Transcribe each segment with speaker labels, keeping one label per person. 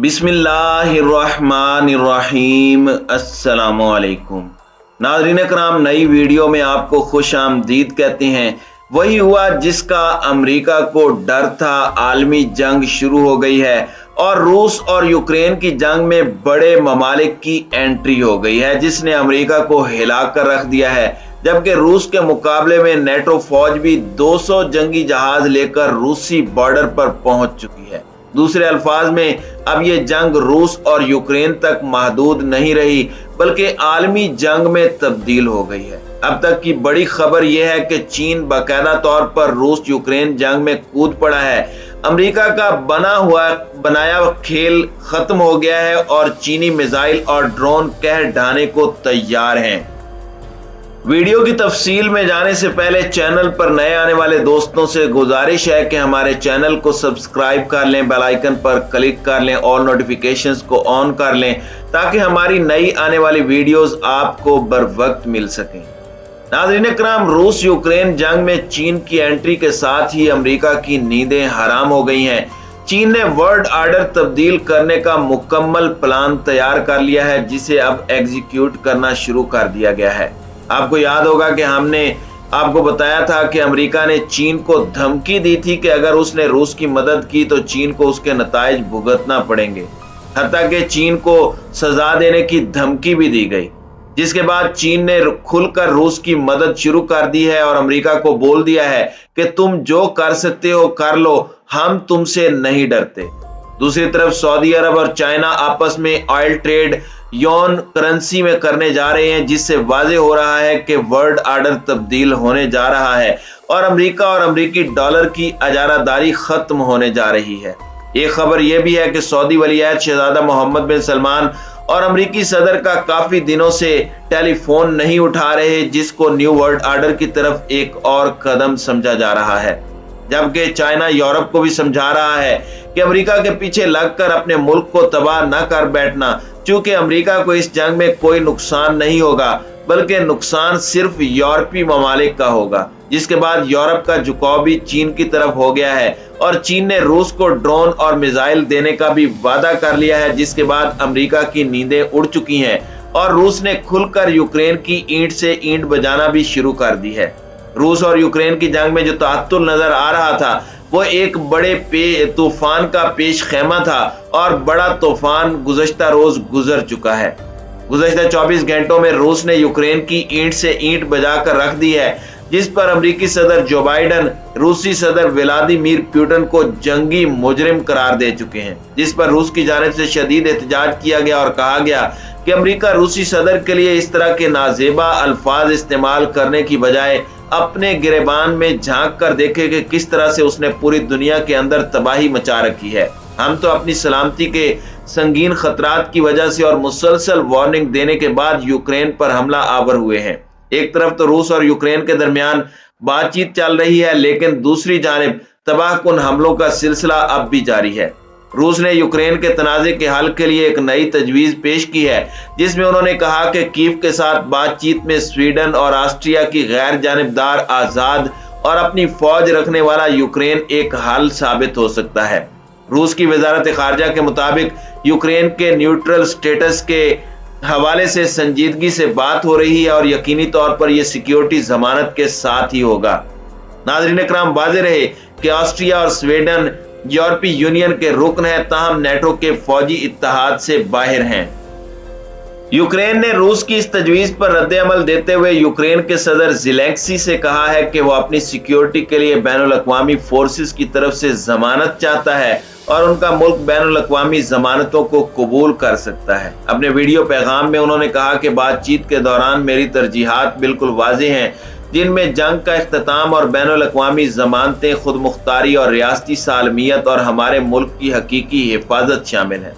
Speaker 1: बिस्मिल्लाहिर्रहमानिर्रहीम। अस्सलामुअलैकुम नाज़रीन कराम, नई वीडियो में आपको खुश आमदीद कहते हैं। वही हुआ जिसका अमेरिका को डर था। आलमी जंग शुरू हो गई है और रूस और यूक्रेन की जंग में बड़े ममालिक की एंट्री हो गई है, जिसने अमेरिका को हिला कर रख दिया है। जबकि रूस के मुकाबले में नेटो फौज भी 200 जंगी जहाज लेकर रूसी बॉर्डर पर पहुंच चुकी है। दूसरे अल्फाज में अब ये जंग रूस और यूक्रेन तक महदूद नहीं रही, बल्कि आलमी जंग में तब्दील हो गई है। अब तक की बड़ी खबर यह है कि चीन बाकायदा तौर पर रूस यूक्रेन जंग में कूद पड़ा है। अमेरिका का बनाया खेल खत्म हो गया है और चीनी मिसाइल और ड्रोन कह ढाने को तैयार हैं। वीडियो की तफसील में जाने से पहले चैनल पर नए आने वाले दोस्तों से गुजारिश है कि हमारे चैनल को सब्सक्राइब कर लें, बेल आइकन पर क्लिक कर लें और नोटिफिकेशंस को ऑन कर लें, ताकि हमारी नई आने वाली वीडियोस आपको बर वक्त मिल सकें। नाज़रीन कराम, रूस यूक्रेन जंग में चीन की एंट्री के साथ ही अमेरिका की नींदें हराम हो गई हैं। चीन ने वर्ल्ड ऑर्डर तब्दील करने का मुकम्मल प्लान तैयार कर लिया है, जिसे अब एग्जीक्यूट करना शुरू कर दिया गया है। आपको याद होगा कि हमने आपको बताया था कि अमेरिका ने चीन को धमकी दी थी कि अगर उसने रूस की मदद की तो चीन को उसके नताइज भुगतना पड़ेंगे। हत्ता कि चीन को सजा देने की धमकी भी दी गई, जिसके बाद चीन ने खुलकर रूस की मदद शुरू कर दी है और अमेरिका को बोल दिया है कि तुम जो कर सकते हो कर लो, हम तुमसे नहीं डरते। दूसरी तरफ सऊदी अरब और चाइना आपस में ऑयल ट्रेड यौन करेंसी में करने जा रहे हैं, जिससे वाजे हो रहा है कि वर्ल्ड ऑर्डर तब्दील होने जा रहा है और अमेरिका और अमेरिकी डॉलर की अजारादारी खत्म होने जा रही है। एक खबर यह भी है कि सऊदी वलीअहद शहजादा मोहम्मद बिन सलमान और अमेरिकी सदर का काफी दिनों से टेलीफोन नहीं उठा रहे, जिसको न्यू वर्ल्ड ऑर्डर की तरफ एक और कदम समझा जा रहा है। जबकि चाइना यूरोप को भी समझा रहा है कि अमेरिका के पीछे लगकर अपने मुल्क को तबाह न कर बैठना, क्योंकि अमेरिका को इस जंग में कोई नुकसान नहीं होगा, बल्कि नुकसान सिर्फ यूरोपीय ममालिक का होगा। जिसके बाद यूरोप का झुकाव भी चीन की तरफ हो गया है और चीन ने रूस को ड्रोन और मिसाइल देने का भी वादा कर लिया है, जिसके बाद अमेरिका की नींदें उड़ चुकी हैं और रूस ने खुलकर यूक्रेन की ईंट से ईंट बजाना भी शुरू कर दी है। रूस और यूक्रेन की जंग में जो तातुल नजर आ रहा था वो एक बड़े तूफान का पेश खेमा था और बड़ा तूफान गुज़श्ता रोज गुजर चुका है। गुज़श्ता 24 घंटों में रूस ने यूक्रेन की ईंट से ईंट बजाकर रख दी है, जिस पर अमेरिकी सदर जो बाइडन रूसी सदर व्लादिमीर पुतिन को जंगी मुजरिम करार दे चुके हैं, जिस पर रूस की जानिब से शदीद एहतजाज किया गया और कहा गया कि अमेरिका रूसी सदर के लिए इस तरह के नाजेबा अल्फाज इस्तेमाल करने की बजाय अपने गिरेबान में झांक कर देखे कि किस तरह से उसने पूरी दुनिया के अंदर तबाही मचा रखी है। हम तो अपनी सलामती के संगीन खतरात की वजह से और मुसलसल वार्निंग देने के बाद यूक्रेन पर हमला आवर हुए हैं। एक तरफ तो रूस और यूक्रेन के दरमियान बातचीत चल रही है, लेकिन दूसरी जानिब तबाहकुन हमलों का सिलसिला अब भी जारी है। रूस ने यूक्रेन के तनाज़े के हल के लिए एक नई तजवीज़ पेश की है, जिसमें उन्होंने कहा कि कीव के साथ बातचीत में स्वीडन और ऑस्ट्रिया की गैर जानिबदार, आज़ाद और अपनी फौज रखने वाला यूक्रेन एक हल साबित हो सकता है। रूस की वजारत खारजा के मुताबिक यूक्रेन के न्यूट्रल स्टेटस के हवाले से संजीदगी से बात हो रही है और यकीनी तौर पर यह सिक्योरिटी जमानत के साथ ही होगा। नाज़रीन कराम, वाज़ेह रहे कि ऑस्ट्रिया और स्वीडन यूरोपीय यूनियन के रुकन है, ताहम नेटो के फौजी इत्तेहाद से बाहर हैं। यूक्रेन ने रूस की इस तजवीज पर रद्द-ए-अमल देते हुए यूक्रेन के सदर ज़ेलेंस्की से कहा है कि वो अपनी सिक्योरिटी के लिए बैनुल-अक़वामी फोर्सेस की तरफ से जमानत चाहता है और उनका मुल्क बैनुल-अक़वामी जमानतों को कबूल कर सकता है। अपने वीडियो पैगाम में उन्होंने कहा कि बातचीत के दौरान मेरी तरजीहात बिल्कुल वाज़ेह हैं, जिनमें जंग का इख्तिताम और बैनुल-अक़वामी ज़मानतें, खुद मुख्तारी और रियासती सालमियत और हमारे मुल्क की हकीकी हिफाजत शामिल है।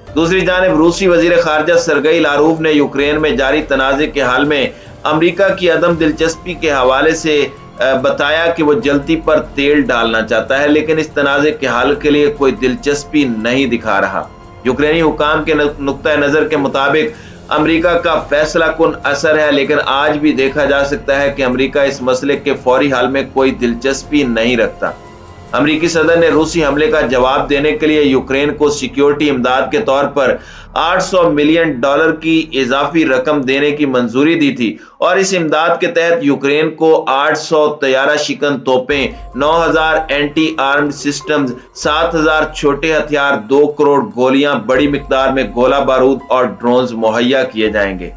Speaker 1: दूसरी जानिब रूसी वज़ीर ख़ारजा सरगई लारूफ ने यूक्रेन में जारी तनाज़े के हाल में अमेरिका की अदम दिलचस्पी के हवाले से बताया कि वो जल्दी पर तेल डालना चाहता है, लेकिन इस तनाज़े के हल के लिए कोई दिलचस्पी नहीं दिखा रहा। यूक्रेनी हुकाम के नुक्ता नज़र के मुताबिक अमेरिका का फैसला कुन असर है, लेकिन आज भी देखा जा सकता है कि अमेरिका इस मसले के फौरी हल में कोई दिलचस्पी नहीं रखता। अमरीकी सदर ने रूसी हमले का जवाब देने के लिए यूक्रेन को सिक्योरिटी इमदाद के तौर पर $800 मिलियन की इजाफी रकम देने की मंजूरी दी थी और इस इमदाद के तहत यूक्रेन को 800 तैयारा शिकन तोपें, 9000 एंटी आर्म्ड सिस्टम्स, 7000 छोटे हथियार, 2 करोड़ गोलियां, बड़ी मिकदार में गोला बारूद और ड्रोन्स मुहैया किए जाएंगे।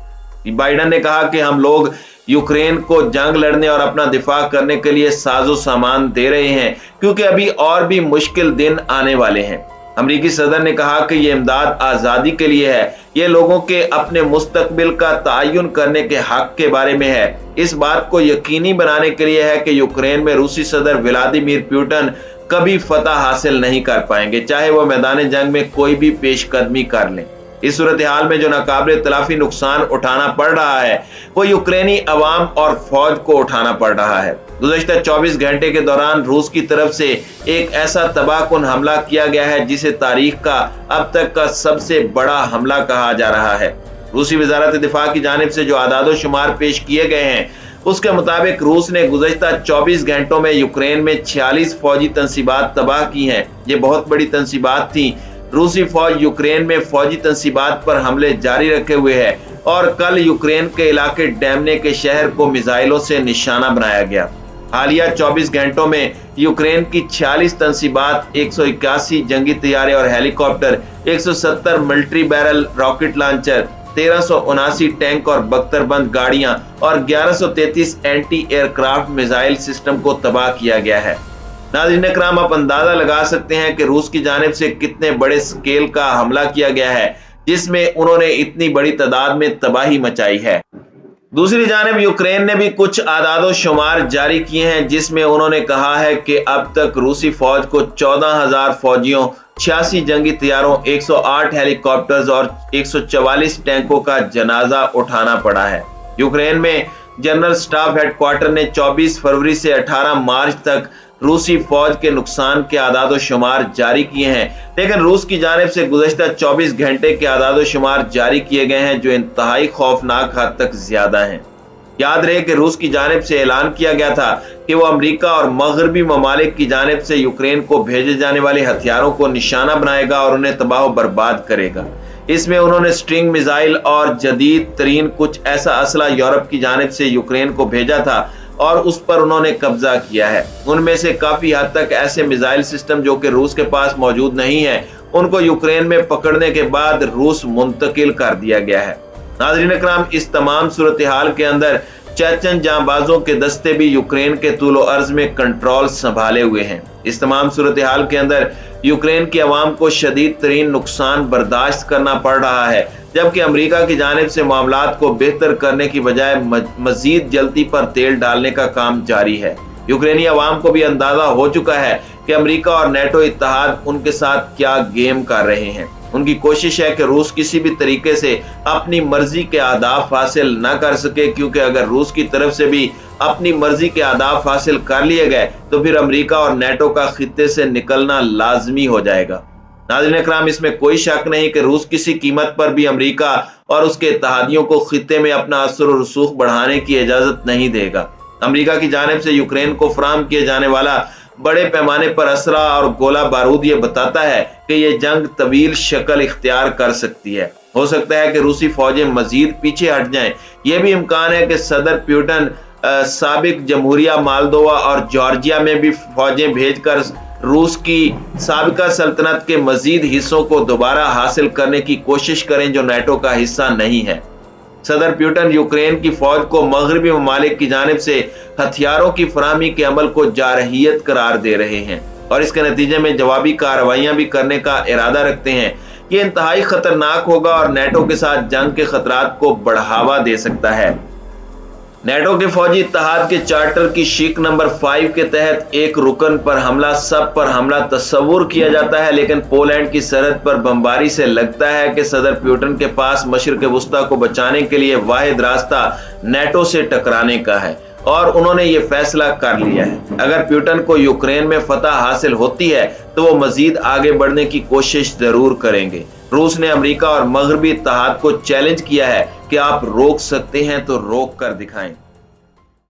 Speaker 1: बाइडन ने कहा कि हम लोग यूक्रेन को जंग लड़ने और अपना दिफा करने के लिए साजो सामान दे रहे हैं क्योंकि अभी और भी मुश्किल दिन आने वाले हैं। अमरीकी सदर ने कहा कि यह इमदाद आजादी के लिए है, ये लोगों के अपने मुस्तकबिल का तयन करने के हक के बारे में है। इस बात को यकीनी बनाने के लिए है कि यूक्रेन में रूसी सदर व्लादिमीर पुतिन कभी फतह हासिल नहीं कर पाएंगे, चाहे वह मैदान जंग में कोई भी पेशकदमी कर लें। इस सूरत हाल में जो नाकाबिल तलाफी नुकसान उठाना पड़ रहा है वो यूक्रेनी अवाम और फौज को उठाना पड़ रहा है। गुज़श्ता 24 घंटे के दौरान रूस की तरफ से एक ऐसा तबाहकुन हमला किया गया है जिसे तारीख का अब तक का सबसे बड़ा हमला कहा जा रहा है। रूसी वजारत दिफा की जानिब से जो आदादो शुमार पेश किए गए हैं उसके मुताबिक रूस ने गुज़श्ता 24 घंटों में यूक्रेन में 46 फौजी तंसीबात तबाह की हैं। ये बहुत बड़ी तंसीबात थी। रूसी फौज यूक्रेन में फौजी तंसीबात पर हमले जारी रखे हुए है और कल यूक्रेन के इलाके डैमने के शहर को मिसाइलों से निशाना बनाया गया। हालिया 24 घंटों में यूक्रेन की 46 तंसीबात, 181 जंगी तैयारे और helicopter, 170 military barrel rocket launcher, 1379 tank और बख्तरबंद गाड़ियां और 1133 एंटी एयरक्राफ्ट मिसाइल सिस्टम को तबाह किया गया है। नाज़रीन इकराम, आप अंदाजा लगा सकते हैं कि रूस की जानिब से कितने बड़े स्केल का हमला किया गया है जिसमें उन्होंने इतनी बड़ी तादाद में तबाही मचाई है। दूसरी जानिब यूक्रेन ने भी कुछ आदादो शुमार जारी किए हैं जिसमें उन्होंने कहा है कि अब तक रूसी फौज को 14,000 फौजियों, 86 जंगी तैयारों, 108 हेलीकॉप्टर्स और 144 टैंकों का जनाजा उठाना पड़ा है। यूक्रेन में जनरल स्टाफ हेडक्वार्टर ने 24 फरवरी से 18 मार्च तक रूसी फौज के नुकसान के आदादो शुमार जारी किए हैं, लेकिन रूस की जानिब से गुज़श्ता 24 घंटे के आदादो शुमार जारी किए गए हैं जो इंतहाई खौफनाक हद तक ज्यादा हैं। याद रहे कि रूस की जानिब से ऐलान किया गया था कि वो अमेरिका और मगरबी ममालिक की जानिब से यूक्रेन को भेजे जाने वाले हथियारों को निशाना बनाएगा और उन्हें तबाह बर्बाद करेगा। इसमें उन्होंने स्ट्रिंग मिसाइल और जदीद तरीन कुछ ऐसा असला यूरोप की जानिब से यूक्रेन को भेजा था और उस पर उन्होंने कब्जा किया है। उनमें से काफी हद तक ऐसे मिसाइल सिस्टम जो कि रूस के पास मौजूद नहीं है, उनको यूक्रेन में पकड़ने के बाद रूस मुंतकिल कर दिया गया है। नाज़रीन इकराम, इस तमाम सूरत हाल के अंदर चेचन जांबाजों के दस्ते भी यूक्रेन के तूलो अर्ज में कंट्रोल संभाले हुए हैं। इस तमाम सूरत हाल के अंदर यूक्रेन की आवाम को शदीद तरीन नुकसान बर्दाश्त करना पड़ रहा है, जबकि अमेरिका की जानिब से मामलात को बेहतर करने की बजाय मजीद जल्दी पर तेल डालने का काम जारी है। यूक्रेनी अवाम को भी अंदाजा हो चुका है कि अमेरिका और नेटो इत्तेहाद उनके साथ क्या गेम कर रहे हैं। उनकी कोशिश है कि रूस किसी भी तरीके से अपनी मर्जी के अहदाफ हासिल न कर सके, क्योंकि अगर रूस की तरफ से भी अपनी मर्जी के अहदाफ हासिल कर लिए गए तो फिर अमेरिका और नेटो का खित्ते से निकलना लाजमी हो जाएगा। नाज़रीन इकराम, इसमें कोई शक नहीं कि रूस किसी कीमत पर भी अमेरिका और उसके इत्तेहादियों को खित्ते में अपना असर और रसूख बढ़ाने की इजाजत नहीं देगा। अमेरिका की जानिब से यूक्रेन को फराहम किए जाने वाला बड़े पैमाने पर असला और गोला बारूद ये बताता है कि ये जंग तवील शक्ल इख्तियार कर सकती है। हो सकता है कि रूसी फौजें मजीद पीछे हट जाएं। यह भी इम्कान है कि सदर पुतिन साबिक जमहूरिया मालदोवा और जॉर्जिया में भी फौजें भेजकर रूस की साबिका सल्तनत के मजीद हिस्सों को दोबारा हासिल करने की कोशिश करें जो नेटो का हिस्सा नहीं है। सदर पुतिन यूक्रेन की फौज को मगरबी ममालिक की जानिब से हथियारों की फराहमी के अमल को जारहियत करार दे रहे हैं और इसके नतीजे में जवाबी कार्रवाइयां भी करने का इरादा रखते हैं। ये इंतहाई खतरनाक होगा और नेटो के साथ जंग के खतरात को बढ़ावा दे सकता है। नेटो के फौजी इत्तेहाद के चार्टर की शीक नंबर 5 के तहत एक रुकन पर हमला, सब पर हमला तस्वुर किया जाता है, लेकिन पोलैंड की सरहद पर बमबारी से लगता है कि सदर पुतिन के पास मशरिक वस्ता को बचाने के लिए वाहिद रास्ता नेटो से टकराने का है और उन्होंने ये फैसला कर लिया है। अगर पुतिन को यूक्रेन में फतह हासिल होती है तो वो मजीद आगे बढ़ने की कोशिश जरूर करेंगे। रूस ने अमेरिका और मगरबी इत्तेहाद को चैलेंज किया है कि आप रोक सकते हैं तो रोक कर दिखाएं।